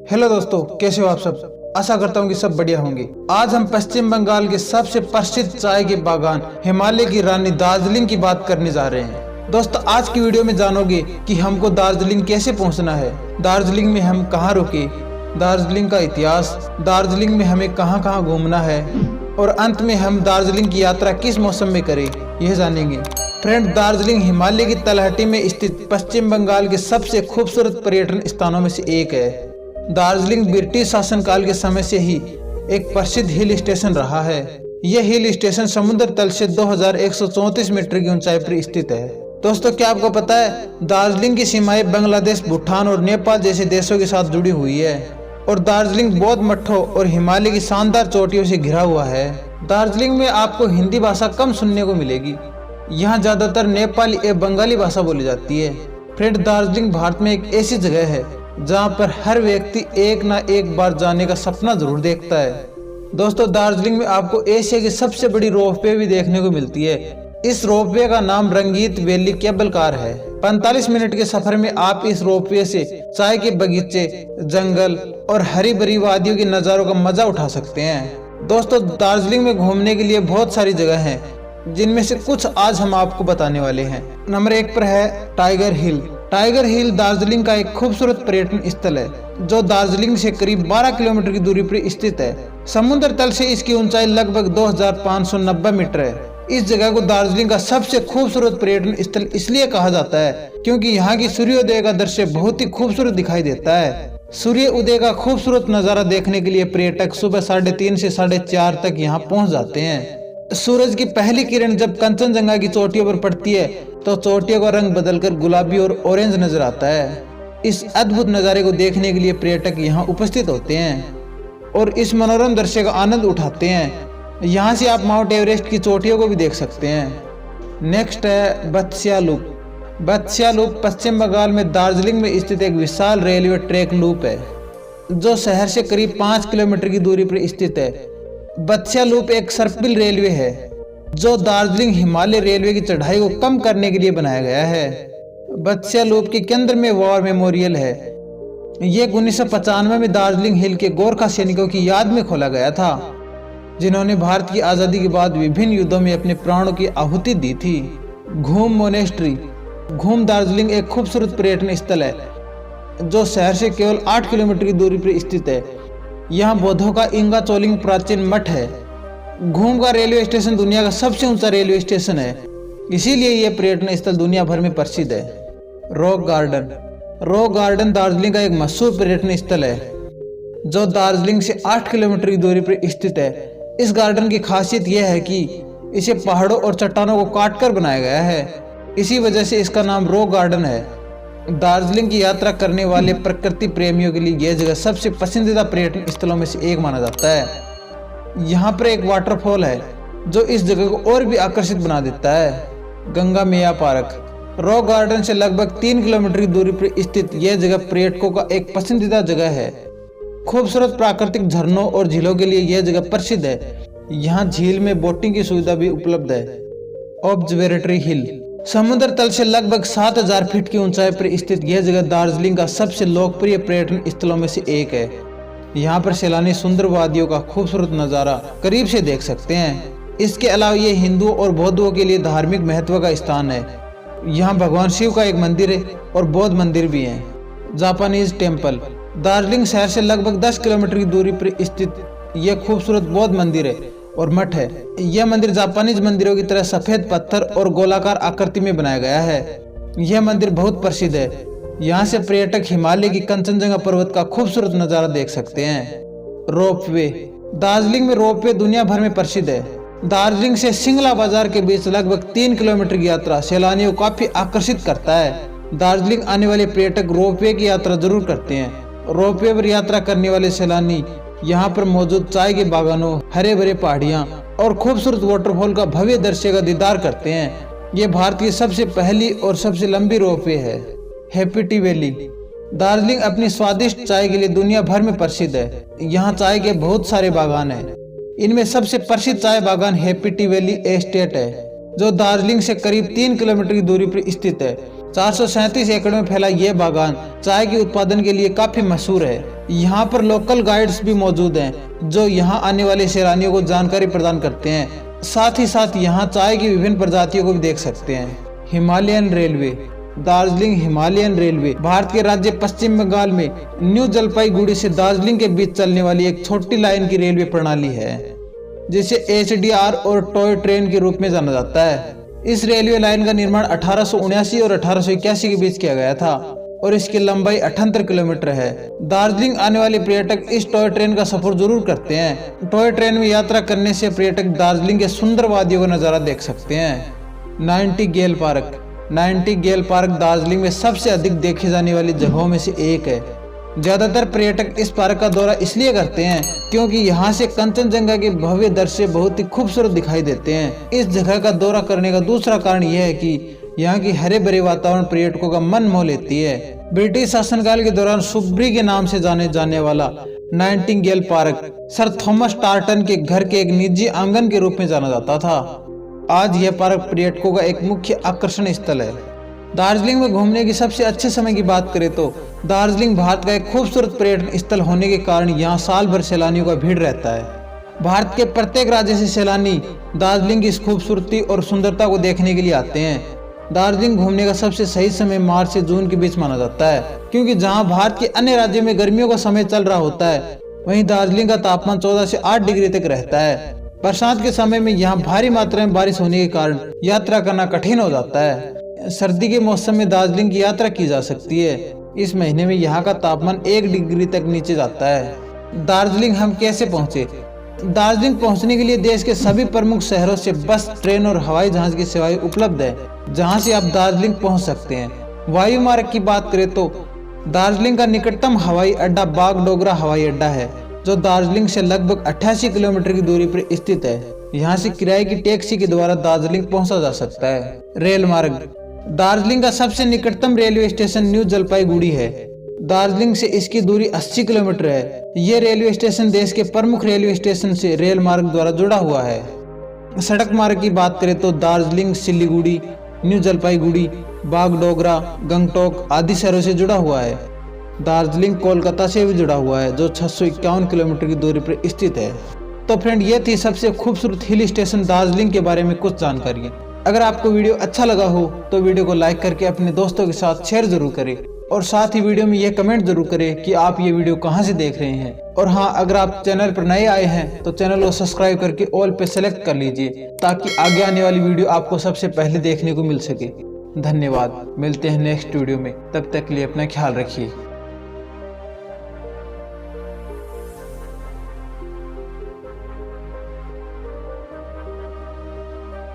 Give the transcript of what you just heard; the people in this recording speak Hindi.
हेलो दोस्तों, कैसे हो आप सब। आशा करता हूँ कि सब बढ़िया होंगे। आज हम पश्चिम बंगाल के सबसे प्रसिद्ध चाय के बागान हिमालय की रानी दार्जिलिंग की बात करने जा रहे हैं। दोस्तों, आज की वीडियो में जानोगे कि हमको दार्जिलिंग कैसे पहुँचना है, दार्जिलिंग में हम कहाँ रुके, दार्जिलिंग का इतिहास, दार्जिलिंग में हमें कहाँ कहाँ घूमना है और अंत में हम दार्जिलिंग की यात्रा किस मौसम में करें, यह जानेंगे। फ्रेंड, दार्जिलिंग हिमालय की तलहटी में स्थित पश्चिम बंगाल के सबसे खूबसूरत पर्यटन स्थानों में से एक है। दार्जिलिंग ब्रिटिश शासनकाल के समय से ही एक प्रसिद्ध हिल स्टेशन रहा है। यह हिल स्टेशन समुद्र तल से 2134 मीटर की ऊंचाई पर स्थित है। दोस्तों, क्या आपको पता है दार्जिलिंग की सीमाएं बांग्लादेश, भूटान और नेपाल जैसे देशों के साथ जुड़ी हुई है और दार्जिलिंग बौद्ध मठों और हिमालय की शानदार चोटियों से घिरा हुआ है। दार्जिलिंग में आपको हिंदी भाषा कम सुनने को मिलेगी। यहाँ ज्यादातर नेपाली एवं बंगाली भाषा बोली जाती है। फ्रेंड, दार्जिलिंग भारत में एक ऐसी जगह है जहाँ पर हर व्यक्ति एक ना एक बार जाने का सपना जरूर देखता है। दोस्तों, दार्जिलिंग में आपको एशिया की सबसे बड़ी रोपवे भी देखने को मिलती है। इस रोपवे का नाम रंगीत वैली केबल कार है। 45 मिनट के सफर में आप इस रोपवे से चाय के बगीचे, जंगल और हरी भरी वादियों के नज़ारों का मजा उठा सकते हैं। दोस्तों, दार्जिलिंग में घूमने के लिए बहुत सारी जगह हैं, जिनमें से कुछ आज हम आपको बताने वाले हैं। नंबर 1 पर है टाइगर हिल। टाइगर हिल दार्जिलिंग का एक खूबसूरत पर्यटन स्थल है, जो दार्जिलिंग से करीब 12 किलोमीटर की दूरी पर स्थित है। समुद्र तल से इसकी ऊंचाई लगभग 2590 मीटर है। इस जगह को दार्जिलिंग का सबसे खूबसूरत पर्यटन स्थल इसलिए कहा जाता है क्योंकि यहाँ की सूर्योदय का दृश्य बहुत ही खूबसूरत दिखाई देता है। सूर्य उदय का खूबसूरत नजारा देखने के लिए पर्यटक सुबह 3:30 से 4:30 तक यहाँ पहुँच जाते हैं। सूरज की पहली किरण जब कंचनजंगा की चोटियों पर पड़ती है तो चोटियों का रंग बदलकर गुलाबी और ऑरेंज नजर आता है। इस अद्भुत नज़ारे को देखने के लिए पर्यटक यहाँ उपस्थित होते हैं और इस मनोरम दृश्य का आनंद उठाते हैं। यहाँ से आप माउंट एवरेस्ट की चोटियों को भी देख सकते हैं। नेक्स्ट है बत्सिया लूप। बत्सिया लूप पश्चिम बंगाल में दार्जिलिंग में स्थित एक विशाल रेलवे ट्रैक लूप है, जो शहर से करीब 5 किलोमीटर की दूरी पर स्थित है। बत्सिया लूप एक सर्पिल रेलवे है जो दार्जिलिंग हिमालय रेलवे की चढ़ाई को कम करने के लिए बनाया गया है। बत्सिया लूप के केंद्र में वॉर मेमोरियल है। यह 1995 में दार्जिलिंग हिल के गोरखा सैनिकों की याद में खोला गया था, जिन्होंने भारत की आज़ादी के बाद विभिन्न युद्धों में अपने प्राणों की आहुति दी थी। घूम मोनेस्ट्री। घूम दार्जिलिंग एक खूबसूरत पर्यटन स्थल है, जो शहर से केवल 8 किलोमीटर की दूरी पर स्थित है। यहाँ बौद्धों का इंगा चोलिंग प्राचीन मठ है। घूम का रेलवे स्टेशन दुनिया का सबसे ऊंचा रेलवे स्टेशन है, इसीलिए यह पर्यटन स्थल दुनिया भर में प्रसिद्ध है। Rock garden. Rock garden Darjeeling का एक मशहूर पर्यटन स्थल है, जो दार्जिलिंग से 8 किलोमीटर की दूरी पर स्थित है। इस गार्डन की खासियत यह है कि इसे पहाड़ों और चट्टानों को काटकर बनाया गया है, इसी वजह से इसका नाम रॉक गार्डन है। दार्जिलिंग की यात्रा करने वाले प्रकृति प्रेमियों के लिए यह जगह सबसे पसंदीदा पर्यटन स्थलों में से एक माना जाता है। यहाँ पर एक वाटरफॉल है जो इस जगह को और भी आकर्षित बना देता है। गंगा मैया पार्क। रॉक गार्डन से लगभग 3 किलोमीटर की दूरी पर स्थित यह जगह पर्यटकों का एक पसंदीदा जगह है। खूबसूरत प्राकृतिक झरनों और झीलों के लिए यह जगह प्रसिद्ध है। यहाँ झील में बोटिंग की सुविधा भी उपलब्ध है। ऑब्जर्वेटरी हिल। समुद्र तल से लगभग 7000 फीट की ऊंचाई पर स्थित यह जगह दार्जिलिंग का सबसे लोकप्रिय पर्यटन स्थलों में से एक है। यहाँ पर सैलानी सुंदर वादियों का खूबसूरत नज़ारा करीब से देख सकते हैं। इसके अलावा ये हिंदुओं और बौद्धों के लिए धार्मिक महत्व का स्थान है। यहाँ भगवान शिव का एक मंदिर है और बौद्ध मंदिर भी है। Japanese temple. दार्जिलिंग शहर से लगभग 10 किलोमीटर की दूरी पर स्थित यह खूबसूरत बौद्ध मंदिर है और मठ है। यह मंदिर जापानीज मंदिरों की तरह सफेद पत्थर और गोलाकार आकृति में बनाया गया है। यह मंदिर बहुत प्रसिद्ध है। यहाँ से पर्यटक हिमालय की कंचनजंगा पर्वत का खूबसूरत नज़ारा देख सकते हैं। रोपवे। दार्जिलिंग में रोपवे दुनिया भर में प्रसिद्ध है। दार्जिलिंग से सिंगला बाजार के बीच लगभग 3 किलोमीटर की यात्रा सैलानियों को काफी आकर्षित करता है। दार्जिलिंग आने वाले पर्यटक रोपवे की यात्रा जरूर करते हैं। रोपवे पर यात्रा करने वाले सैलानी यहाँ पर मौजूद चाय के बागानों, हरे भरे पहाड़ियाँ और खूबसूरत वाटरफॉल का भव्य दृश्य का दीदार करते हैं। ये भारत की सबसे पहली और सबसे लंबी रोपवे है। Happy T valley. दार्जिलिंग अपनी स्वादिष्ट चाय के लिए दुनिया भर में प्रसिद्ध है। यहाँ चाय के बहुत सारे बागान हैं। इनमें सबसे प्रसिद्ध चाय बागान हैप्पी टी वैली एस्टेट है, जो दार्जिलिंग से करीब 3 किलोमीटर की दूरी पर स्थित है। 437 एकड़ में फैला यह बागान चाय के उत्पादन के लिए काफी मशहूर है। यहाँ पर लोकल गाइड्स भी मौजूद हैं जो यहाँ आने वाले सैलानियों को जानकारी प्रदान करते हैं। साथ ही साथ यहाँ चाय की विभिन्न प्रजातियों को भी देख सकते हैं। Himalayan railway. Darjeeling Himalayan railway Bharat के राज्य पश्चिम बंगाल में न्यू जलपाईगुड़ी से दार्जिलिंग के बीच चलने वाली एक छोटी लाइन की रेलवे प्रणाली है, जिसे HDR और टॉय ट्रेन के रूप में जाना जाता है। इस रेलवे लाइन का निर्माण 1879 और 1881 के बीच किया गया था और इसकी लंबाई 78 किलोमीटर है। दार्जिलिंग आने वाले पर्यटक इस टॉय ट्रेन का सफर जरूर करते हैं। टॉय ट्रेन में यात्रा करने से पर्यटक दार्जिलिंग के सुंदर वादियों का नजारा देख सकते हैं। Nightingale park. Nightingale park Darjeeling में सबसे अधिक देखे जाने वाली जगहों में से एक है। ज्यादातर पर्यटक इस पार्क का दौरा इसलिए करते हैं क्योंकि यहाँ से कंचनजंगा के भव्य दृश्य बहुत ही खूबसूरत दिखाई देते हैं। इस जगह का दौरा करने का दूसरा कारण यह है कि यहाँ की हरे भरे वातावरण पर्यटकों का मन मोह लेती है। ब्रिटिश शासनकाल के दौरान शुभ्री के नाम से जाने जाने वाला Nightingale park sir Thomas tartan के घर के एक निजी आंगन के रूप में जाना जाता था। आज यह पार्क पर्यटकों का एक मुख्य आकर्षण स्थल है। दार्जिलिंग में घूमने की सबसे अच्छे समय की बात करें तो दार्जिलिंग भारत का एक खूबसूरत पर्यटन स्थल होने के कारण यहाँ साल भर सैलानियों का भीड़ रहता है। भारत के प्रत्येक राज्य से सैलानी दार्जिलिंग की इस खूबसूरती और सुंदरता को देखने के लिए आते हैं। दार्जिलिंग घूमने का सबसे सही समय मार्च से जून के बीच माना जाता है, क्योंकि जहां भारत के अन्य राज्यों में गर्मियों का समय चल रहा होता है, वहीं दार्जिलिंग का तापमान 14 से 8 डिग्री तक रहता है। बरसात के समय में यहाँ भारी मात्रा में बारिश होने के कारण यात्रा करना कठिन हो जाता है। सर्दी के मौसम में दार्जिलिंग की यात्रा की जा सकती है। इस महीने में यहाँ का तापमान 1 डिग्री तक नीचे जाता है। दार्जिलिंग हम कैसे पहुँचे? दार्जिलिंग पहुंचने के लिए देश के सभी प्रमुख शहरों से बस, ट्रेन और हवाई जहाज की सेवाएं उपलब्ध है, जहां से आप दार्जिलिंग पहुंच सकते हैं। वायु मार्ग की बात करें तो दार्जिलिंग का निकटतम हवाई अड्डा बागडोगरा हवाई अड्डा है, जो दार्जिलिंग से लगभग 88 किलोमीटर की दूरी पर स्थित है। यहां से किराए की टैक्सी के द्वारा दार्जिलिंग पहुंचा जा सकता है। रेल मार्ग। दार्जिलिंग का सबसे निकटतम रेलवे स्टेशन न्यू जलपाईगुड़ी है। दार्जिलिंग से इसकी दूरी 80 किलोमीटर है। ये रेलवे स्टेशन देश के प्रमुख रेलवे स्टेशन से रेल मार्ग द्वारा जुड़ा हुआ है। सड़क मार्ग की बात करें तो दार्जिलिंग सिलीगुड़ी, न्यू जलपाईगुड़ी, बागडोगरा, गंगटोक आदि शहरों से जुड़ा हुआ है। दार्जिलिंग कोलकाता से भी जुड़ा हुआ है, जो 651 किलोमीटर की दूरी पर स्थित है। तो फ्रेंड, ये थी सबसे खूबसूरत हिल स्टेशन दार्जिलिंग के बारे में कुछ जानकारी। अगर आपको वीडियो अच्छा लगा हो तो वीडियो को लाइक करके अपने दोस्तों के साथ शेयर जरूर करें और साथ ही वीडियो में यह कमेंट जरूर करें कि आप ये वीडियो कहां से देख रहे हैं। और हाँ, अगर आप चैनल पर नए आए हैं तो चैनल को सब्सक्राइब करके ऑल पे सेलेक्ट कर लीजिए, ताकि आगे आने वाली वीडियो आपको सबसे पहले देखने को मिल सके। धन्यवाद। मिलते हैं नेक्स्ट वीडियो में, तब तक के लिए अपना ख्याल रखिए।